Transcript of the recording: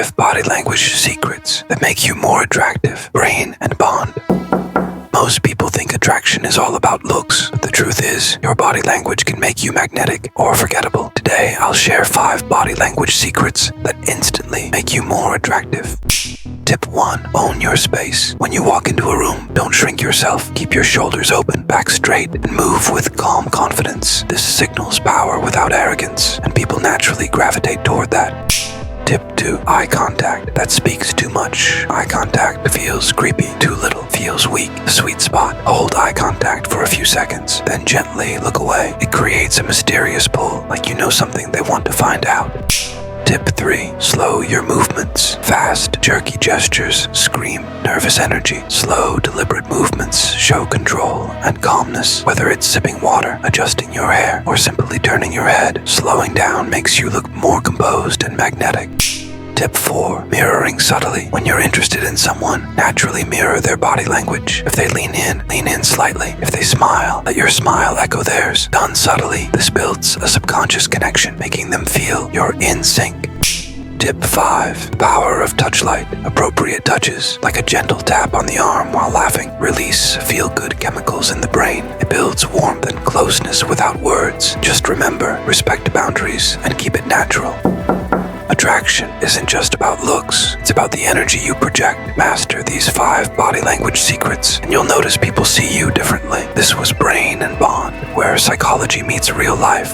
5 body language secrets that make you more attractive. Brain and bond. Most people think attraction is all about looks, but the truth is, your body language can make you magnetic or forgettable. Today, I'll share 5 body language secrets that instantly make you more attractive. Tip 1. Own your space. When you walk into a room, don't shrink yourself. Keep your shoulders open, back straight, and move with calm confidence. This signals power without arrogance, and people naturally gravitate toward that. Tip 2. Eye contact. That speaks too much. Eye contact feels creepy. Too little feels weak. The sweet spot. Hold eye contact for a few seconds, then gently look away. It creates a mysterious pull, like you know something they want to find out. Tip 3. Slow your movements. Fast, jerky gestures scream nervous energy. Slow, deliberate movements show control and calmness. Whether it's sipping water, adjusting your hair, or simply turning your head, slowing down makes you look more composed and magnetic. Tip 4. Mirroring subtly. When you're interested in someone, naturally mirror their body language. If they lean in slightly. If they smile, let your smile echo theirs. Done subtly, this builds a subconscious connection, making them feel you're in sync. Tip 5. Power of touchlight. Appropriate touches, like a gentle tap on the arm while laughing, release feel-good chemicals in the brain. It builds warmth and closeness without words. Just remember, respect boundaries and keep it natural. Attraction isn't just about looks, it's about the energy you project. Master these 5 body language secrets, and you'll notice people see you differently. This was Brain and Bond, where psychology meets real life.